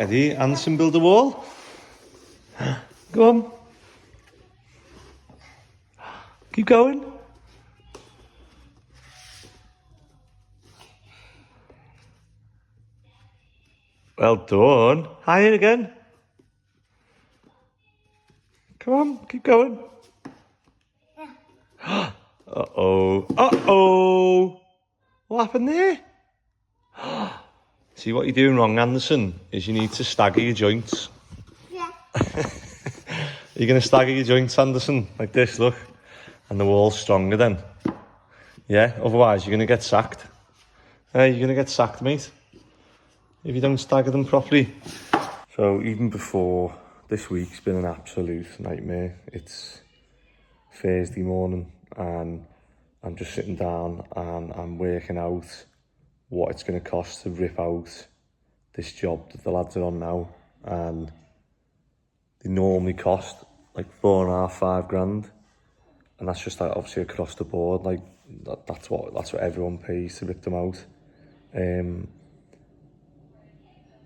Eddie, Anderson build a wall. Go on. Keep going. Well done. Higher again. Come on, keep going. Uh-oh. Uh-oh. What happened there? See, what you're doing wrong, Anderson, is you need to stagger your joints. Yeah. You're going to stagger your joints, Anderson, like this, look. And the wall's stronger then. Yeah, otherwise you're going to get sacked. You're going to get sacked, mate, if you don't stagger them properly. So even before, this week's been an absolute nightmare. It's Thursday morning and I'm just sitting down and I'm working out what it's going to cost to rip out this job that the lads are on now. And they normally cost like £4.5–5 grand. And that's just like obviously across the board, like that's what everyone pays to rip them out.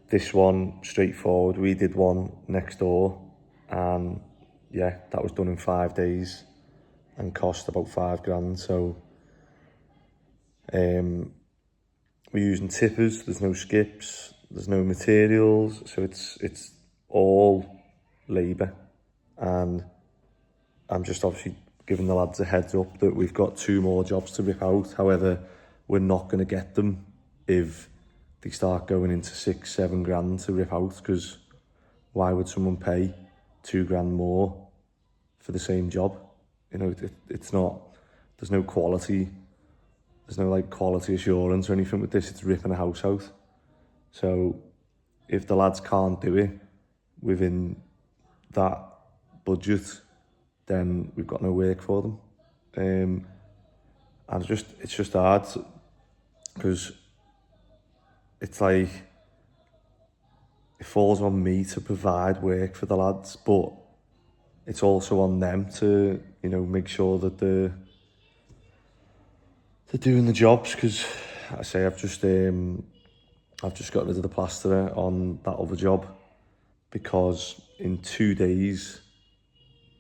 This one, straightforward, we did one next door and yeah, that was done in 5 days and cost about £5 grand. So we're using tippers, there's no skips, there's no materials, so it's all labour. And I'm just obviously giving the lads a heads up that we've got 2 more jobs to rip out. However, we're not going to get them if they start going into 6–7 grand to rip out, because why would someone pay £2 grand more for the same job? You know, it's not, there's no quality, there's no like quality assurance or anything with this. It's ripping a house out. So if the lads can't do it within that budget, then we've got no work for them. And it's just hard because it's like it falls on me to provide work for the lads, but it's also on them to, you know, make sure that they're doing the jobs. Because I say I've just got rid of the plasterer on that other job because in 2 days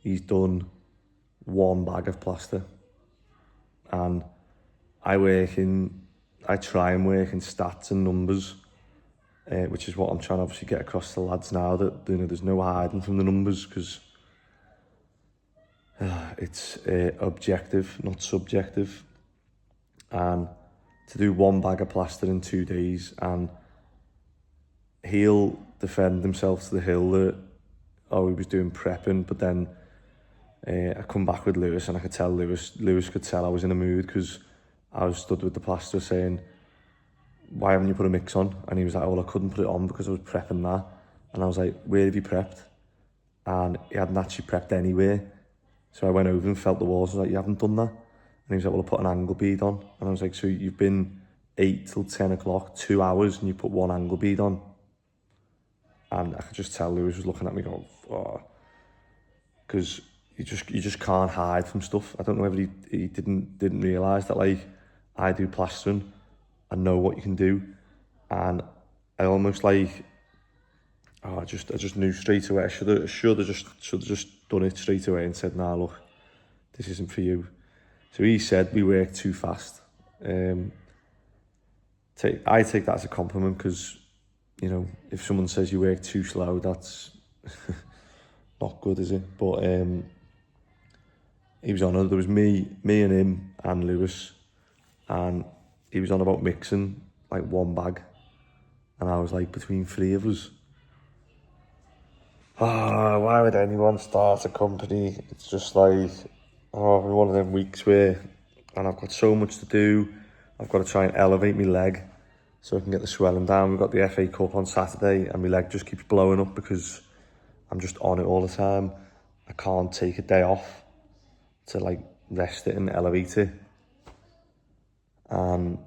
he's done 1 bag of plaster. And I try and work in stats and numbers, which is what I'm trying to obviously get across to the lads now, that, you know, there's no hiding from the numbers, because it's objective, not subjective. And to do 1 bag of plaster in 2 days, and he'll defend himself to the hill that, oh, he was doing prepping, but then I come back with Lewis and I could tell Lewis could tell I was in a mood, because I was stood with the plaster saying, why haven't you put a mix on? And he was like, oh, well, I couldn't put it on because I was prepping that. And I was like, where have you prepped? And he hadn't actually prepped anywhere. So I went over and felt the walls. I was like, you haven't done that? And he was like, well, I put an angle bead on. And I was like, so you've been 8 till 10 o'clock, 2 hours, and you put 1 angle bead on? And I could just tell Lewis was looking at me going, oh, because you just can't hide from stuff. I don't know whether he didn't realise that, like, I do plastering, I know what you can do, and I almost like, oh, I just knew straight away. I should have just done it straight away and said, nah, look, this isn't for you. So he said we work too fast. I take that as a compliment, because, you know, if someone says you work too slow, that's not good, is it? But he was on it. There was me and him and Lewis, and he was on about mixing like 1 bag, and I was like, between 3 of us. Why would anyone start a company? It's just like, one of them weeks where, and I've got so much to do. I've got to try and elevate my leg so I can get the swelling down. We've got the FA Cup on Saturday and my leg just keeps blowing up because I'm just on it all the time. I can't take a day off to like rest it and elevate it. And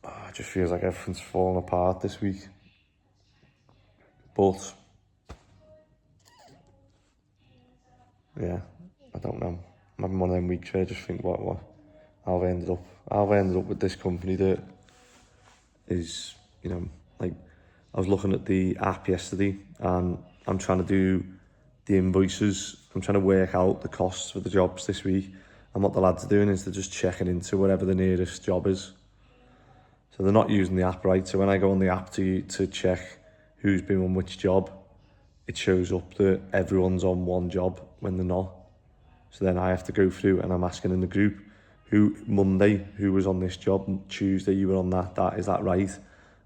it just feels like everything's falling apart this week. But yeah, I don't know. I'm having one of them weeks where I just think, what how have I ended up with this company that is, you know, like I was looking at the app yesterday and I'm trying to do the invoices. I'm trying to work out the costs for the jobs this week. And what the lads are doing is they're just checking into whatever the nearest job is. So they're not using the app right. So when I go on the app to check who's been on which job, it shows up that everyone's on one job when they're not. So then I have to go through and I'm asking in the group, Monday, who was on this job, and Tuesday, you were on that, is that right?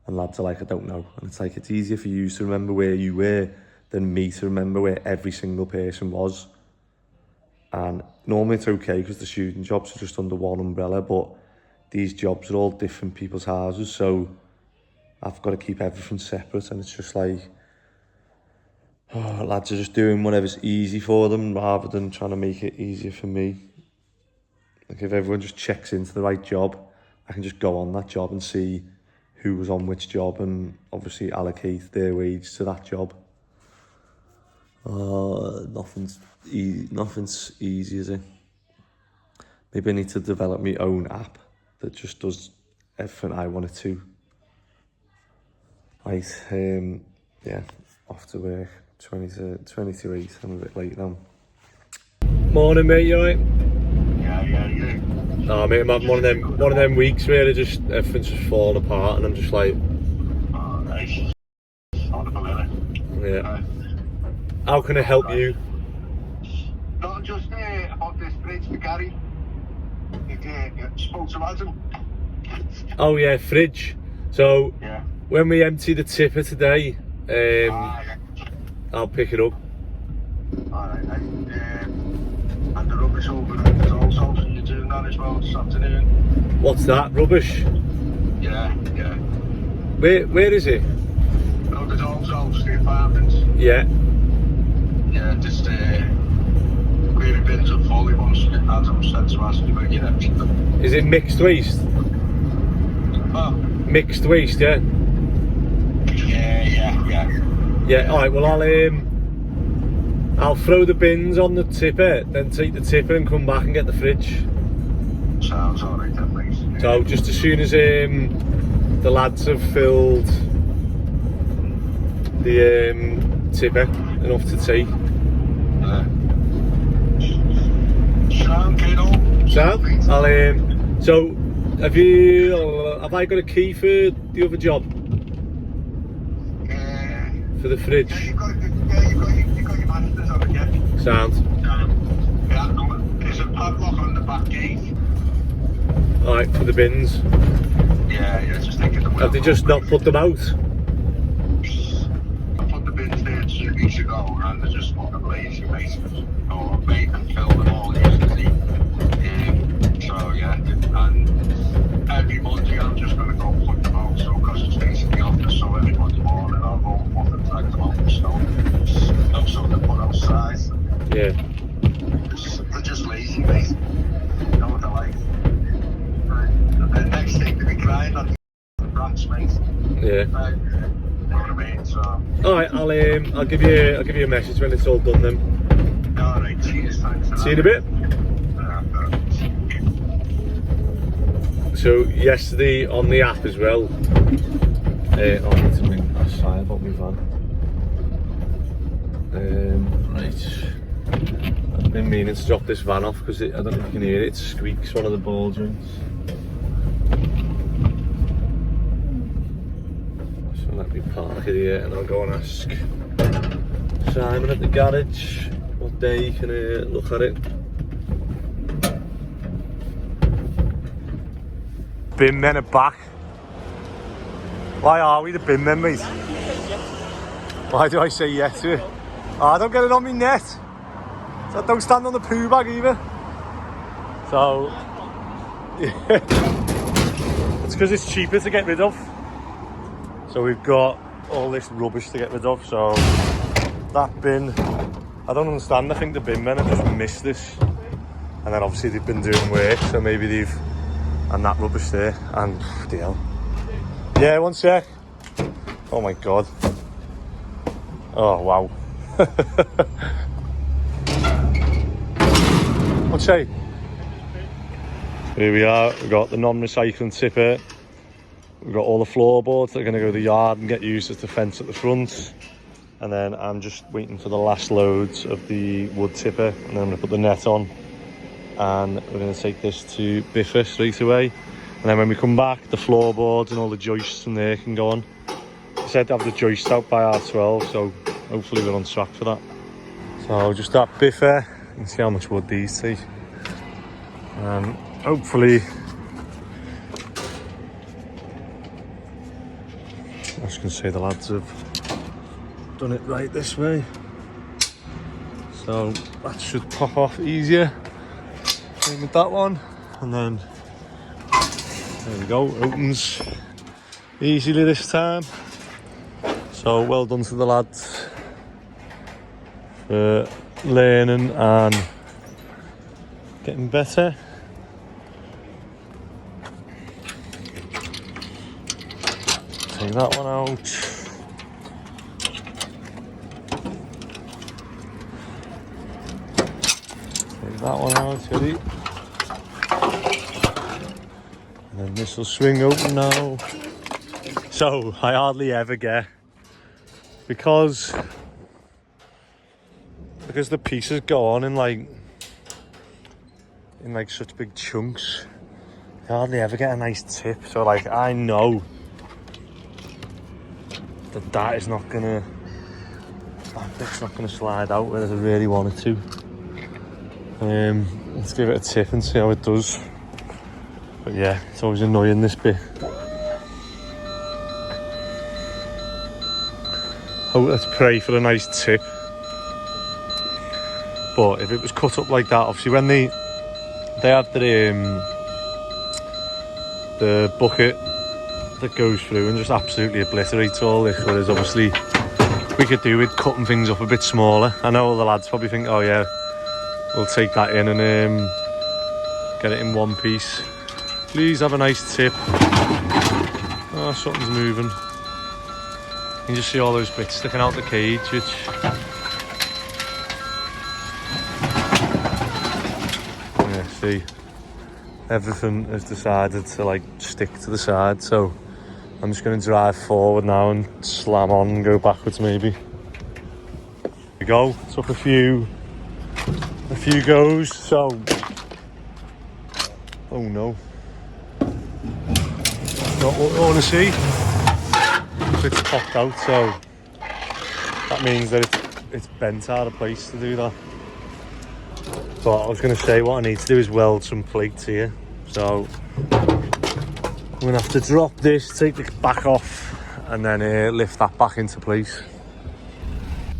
And lads are like, I don't know. And it's like, it's easier for you to remember where you were than me to remember where every single person was. And normally it's okay because the student jobs are just under one umbrella, but these jobs are all different people's houses, so I've got to keep everything separate, and it's just like, lads are just doing whatever's easy for them rather than trying to make it easier for me. Like if everyone just checks into the right job, I can just go on that job and see who was on which job and obviously allocate their wage to that job. Nothing's easy, is it? Maybe I need to develop my own app that just does everything I want it to. Right, yeah, off to work. 20 to 8, I'm a bit late now. Morning, mate, you alright? Yeah. Oh, mate, I'm having one of them weeks where just everything's just falling apart, and I'm just like, oh, nice. Yeah. How can I help you? No, just about this fridge to Gary. You spoke to Adam. Oh yeah, fridge. So Yeah. when we empty the tipper today, Yeah. I'll pick it up. Alright, and the rubbish over at the Dolls house, and you're doing that as well this afternoon. What's that? Rubbish? Yeah. Where is it? No, the Dolls house, the apartments. Yeah. Yeah, just where the bins are full, he wants to get Adam said to us, you're going to get empty them. Is it mixed waste? Oh. Mixed waste, yeah. Yeah. Yeah. All right. Well, I'll throw the bins on the tipper, then take the tipper and come back and get the fridge. Sounds alright then, mate. So just as soon as the lads have filled the tipper enough to take. Sound, kiddo. So so have I got a key for the other job? For the fridge? Yeah, you got your masters on it, yeah. Sound. Yeah, there's a padlock on the back gate. Alright, for the bins. Yeah, just thinking them. Have they just not put them out? I put the bins there 2 weeks ago and they're just fucking lazy, basically. Oh, mate, and fill them all yesterday. So yeah, and every Monday I'm just going to go put them out, so because it's basically office, so every Monday morning I'll go up and drag them out, so no something to put outside. Yeah. They're just lazy, mate. You know what they're like. The next thing to be crying on the rats, mate. Yeah. You know what I mean? So. Alright, I'll give you a message when it's all done then. Alright, cheers, thanks. See you in a bit. So yesterday on the app as well, I need to ring that side about my van. Right, I've been meaning to drop this van off because I don't know if you can hear it, it squeaks, one of the ball joints. So let me park it here and I'll go and ask Simon at the garage what day he can look at it. Bin men are back. Why are we the bin men, mate? Why do I say yes to it? Oh, don't get it on me net. So don't stand on the poo bag either. So, yeah. It's because it's cheaper to get rid of. So we've got all this rubbish to get rid of. So that bin, I don't understand. I think the bin men have just missed this. And then obviously they've been doing work, so maybe they've... And that rubbish there, and deal. Yeah, one sec. Oh my god. Oh wow. What's say? Here we are, we've got the non-recycling tipper. we've got all the floorboards that are going to go to the yard and get used as the fence at the front. And then I'm just waiting for the last loads of the wood tipper, and then I'm going to put the net on, and we're going to take this to Biffa straight away. And then when we come back, the floorboards and all the joists from there can go on. I said to have the joists out by R12, so hopefully we're on track for that. So just that Biffa, you can see how much wood these take. And hopefully, I was going to say the lads have done it right this way, so that should pop off easier. Same with that one, and then there we go, opens easily this time. So well done to the lads for learning and getting better. Take that one out. That one out, ready? And then this will swing open now. So I hardly ever get, because the pieces go on in like such big chunks, I hardly ever get a nice tip. So like I know that is not gonna, that bit's not gonna slide out whereas I really want it to. Let's give it a tip and see how it does. But yeah, it's always annoying, this bit. Oh, let's pray for a nice tip. But if it was cut up like that, obviously when they have the bucket that goes through and just absolutely obliterates all this, whereas obviously we could do with cutting things up a bit smaller. I know all the lads probably think, oh yeah, we'll take that in and get it in one piece. Please have a nice tip. Oh, something's moving. You can just see all those bits sticking out the cage, which yeah, see, everything has decided to like stick to the side, so I'm just going to drive forward now and slam on and go backwards maybe. There we go, took a few goes, so oh no, not what we want to see. It's popped out, so that means that it's bent out of place to do that. But I was going to say, what I need to do is weld some plates here, so I'm going to have to drop this, take the back off, and then lift that back into place.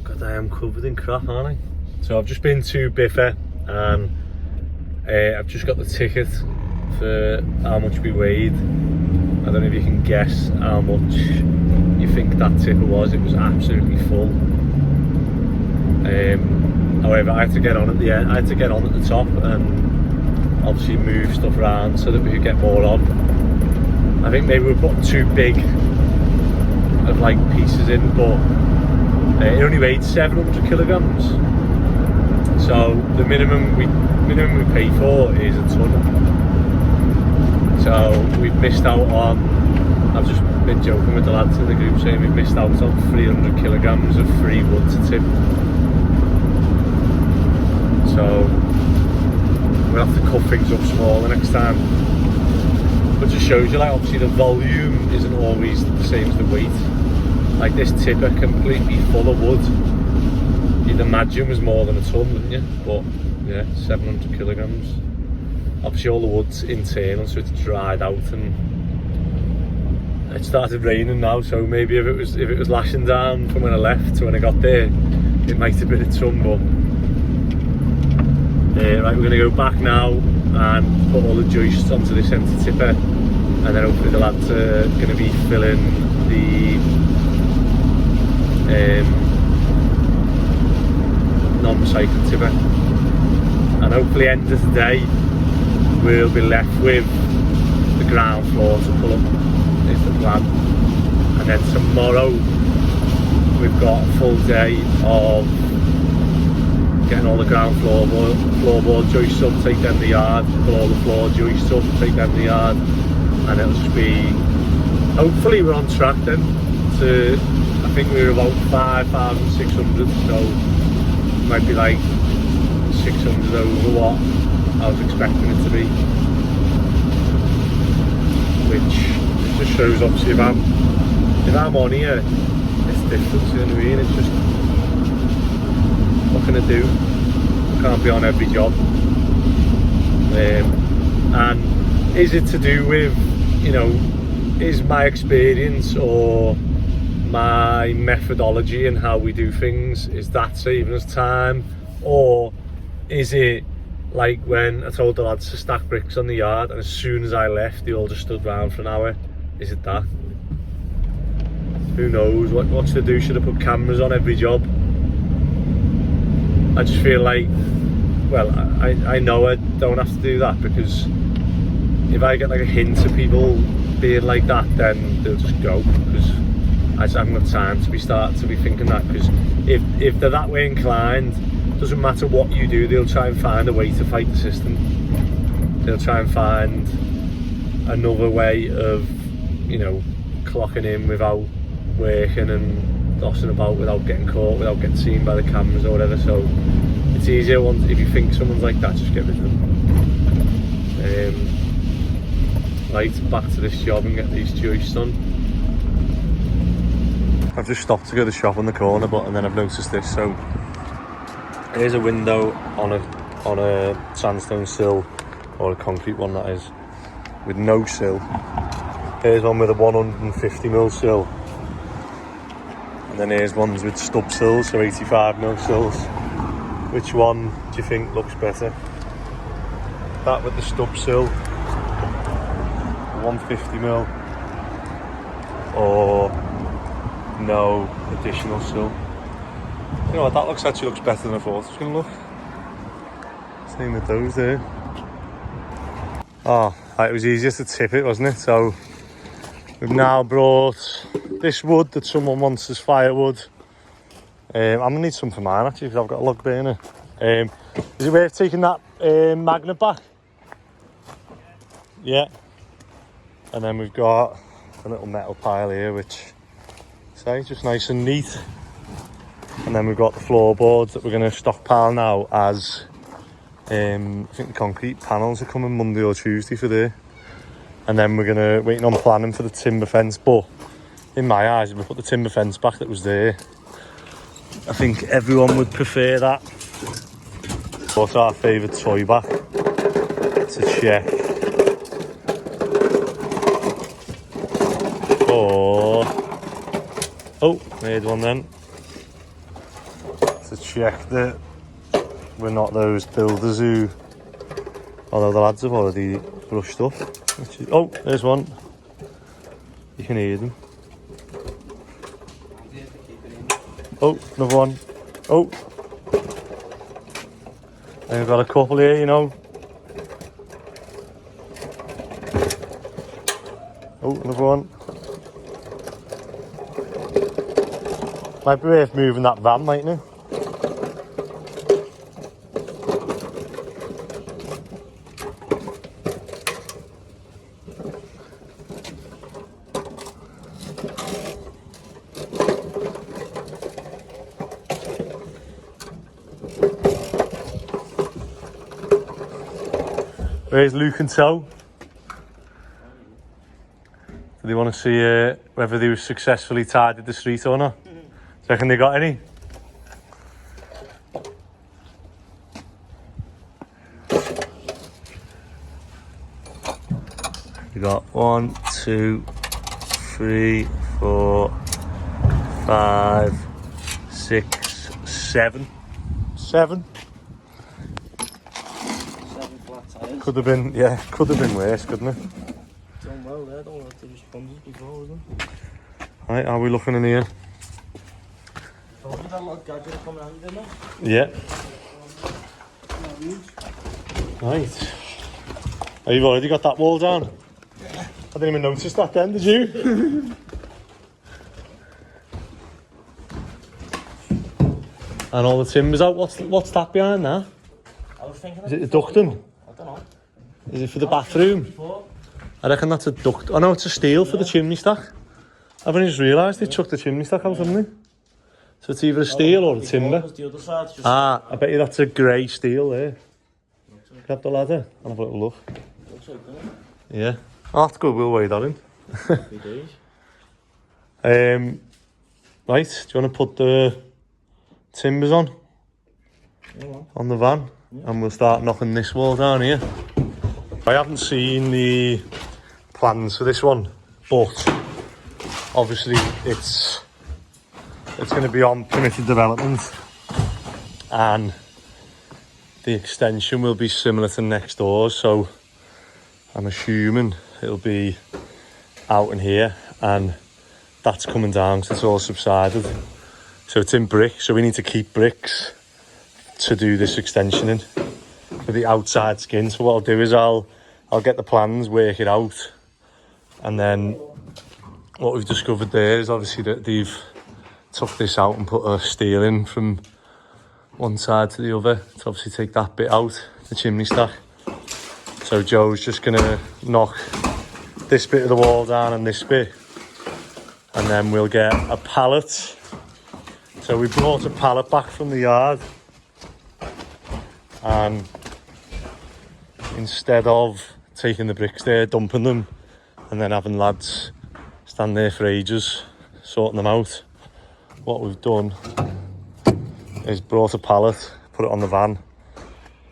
God, I am covered in crap, aren't I? So I've just been to Biffa and I've just got the ticket for how much we weighed. I don't know if you can guess how much you think that tipper was. It was absolutely full. However, I had to get on at the end. I had to get on at the top and obviously move stuff around so that we could get more on. I think maybe we were putting too big of like pieces in, but it only weighed 700 kilograms. So the minimum we pay for is a ton. So we've missed out on, I've just been joking with the lads in the group saying we've missed out on 300 kilograms of free wood to tip. So we'll have to cut things up smaller next time. But just shows you, like, obviously the volume isn't always the same as the weight. Like this tipper completely full of wood, you'd imagine was more than a ton, wouldn't you? But yeah, 700 kilograms. Obviously all the wood's internal, so it's dried out, and it started raining now, so maybe if it was lashing down from when I left to when I got there, it might have been a ton. But right, we're going to go back now and put all the joists onto this empty tipper, and then hopefully the lads are going to be filling the non-recycled tipper, and hopefully end of the day we'll be left with the ground floor to pull up, is the plan. And then tomorrow we've got a full day of getting all the ground floorboard joists up, take them to the yard, pull all the floor joists up, take them to the yard, and it'll just be hopefully we're on track then to, I think we were about 5,600, so it might be like 600 over what I was expecting it to be, which just shows obviously if I'm on here, it's different, you know what I mean? It's just, what can I do? I can't be on every job. And is it to do with, you know, is my experience or my methodology and how we do things, is that saving us time? Or is it like when I told the lads to stack bricks on the yard and as soon as I left they all just stood around for an hour? Is it that? Who knows? What's to do? Should I put cameras on every job? I just feel like, well, I know I don't have to do that, because if I get like a hint of people being like that, then they'll just go, because I just haven't got time to be thinking that, because if they're that way inclined, doesn't matter what you do, they'll try and find a way to fight the system. They'll try and find another way of, you know, clocking in without working and dossing about without getting caught, without getting seen by the cameras or whatever. So it's easier if you think someone's like that, just get rid of them. Right, back to this job and get these joists on. I've just stopped to go to the shop on the corner, and then I've noticed this. So here's a window on a sandstone sill, or a concrete one that is, with no sill. Here's one with a 150mm sill. And then here's ones with stub sills, so 85mm sills. Which one do you think looks better? That with the stub sill, 150mm, or no additional sill? You know what, that actually looks better than I thought it was going to look. Same with those there. Oh, it was easier to tip it, wasn't it? So we've now brought this wood that someone wants as firewood. I'm gonna need some for mine actually, because I've got a log burner. Is it worth taking that magnet back? Yeah. And then we've got a little metal pile here, which say just nice and neat. And then we've got the floorboards that we're going to stockpile now, as I think the concrete panels are coming Monday or Tuesday for there. And then we're going to waiting on planning for the timber fence. But in my eyes, if we put the timber fence back that was there, I think everyone would prefer that. What's our favourite toy back to check? Oh, made one then. To check that we're not those builders who, although the lads have already brushed up. Oh, there's one. You can hear them. Oh, another one. Oh. And we've got a couple here, you know. Oh, another one. Might be worth moving that van, mightn't it? Where's Luke and Toe? Do they want to see whether they were successfully tidied the street or not? Do you reckon they got any? We got 1, 2, 3, 4, 5, 6, 7. 7. Could have been, yeah, could have been worse, couldn't it? Done well there, don't want to respond before, wasn't it? Right, are we looking in here? Told you that lot of gadgets are coming out, didn't Yeah. Right. Oh, you've already got that wall down? Yeah. I didn't even notice that then, did you? And all the timbers out. What's that behind there? I was thinking Is it the ducting? I don't know. Is it for the bathroom? Before. I reckon that's a duct. Oh no, it's a steel for the chimney stack. I've only just realised they chucked the chimney stack out, haven't they? So it's either a steel or a timber. The other side's just Ah, I bet you that's a grey steel there. Grab the ladder and have a little look. looks like that. Yeah. Oh, that's good, we'll weigh that in. Happy days. Right, do you want to put the timbers on? Yeah, man. On the van? Yeah. And we'll start knocking this wall down here. I haven't seen the plans for this one, but obviously it's going to be on permitted development, and the extension will be similar to next door, so I'm assuming it'll be out in here, and that's coming down because it's all subsided. So it's in brick, so we need to keep bricks to do this extension in for the outside skin. So what I'll do is I'll get the plans, work it out, and then what we've discovered there is obviously that they've took this out and put a steel in from one side to the other to obviously take that bit out, the chimney stack. So Joe's just gonna knock this bit of the wall down and this bit, and then we'll get a pallet. So we brought a pallet back from the yard, and instead of taking the bricks there, dumping them, and then having lads stand there for ages sorting them out, what we've done is brought a pallet, put it on the van,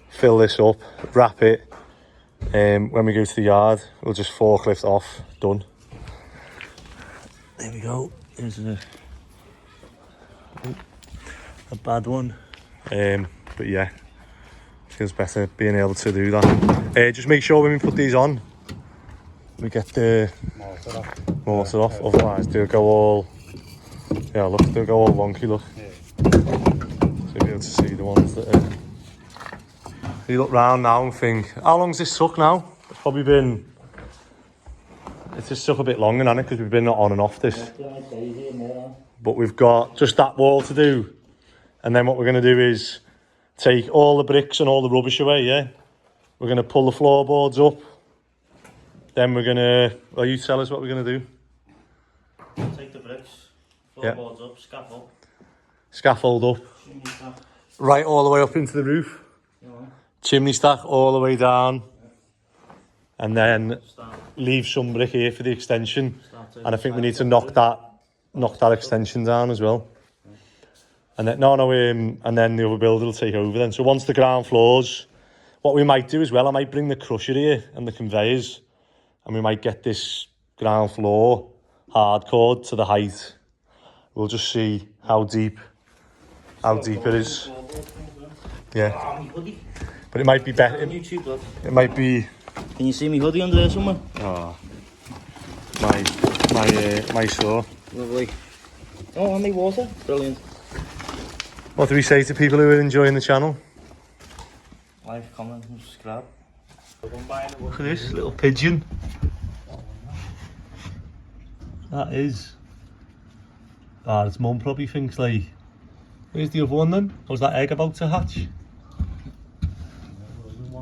fill this up, wrap it. When we go to the yard, we'll just forklift off, done. There we go. There's a bad one. But yeah, feels better being able to do that. Just make sure when we put these on, we get the mortar off. Otherwise they'll go all, yeah, look, they'll go all wonky, look. So you'll be able to see the ones that are... You look round now and think, how long's this took now? It's probably been... It's just took a bit longer, hasn't it? Because we've been on and off this. But we've got just that wall to do. And then what we're going to do is take all the bricks and all the rubbish away, yeah? We're going to pull the floorboards up. Then we're going to... Well, you tell us what we're going to do. Take the bricks, floorboards up, scaffold. Scaffold up. Right all the way up into the roof. Chimney stack all the way down, and then leave some brick here for the extension. And I think we need to knock that extension down as well. And then and then the other builder will take over then. So once the ground floors, what we might do as well, I might bring the crusher here and the conveyors, and we might get this ground floor hardcored to the height. We'll just see how deep it is. Yeah. But it might be better. It might be. Can you see me hoodie under there somewhere? Oh, my saw. Lovely. Oh, and the water. Brilliant. What do we say to people who are enjoying the channel? Like, comment, and subscribe. Look at this little pigeon. That is. Its mum probably thinks like, where's the other one then? Was that egg about to hatch?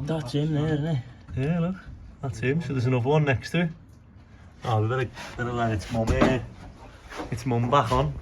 That's him there, isn't it? Yeah, look, that's him. So there's another one next to it. Oh, we better let its mum back on.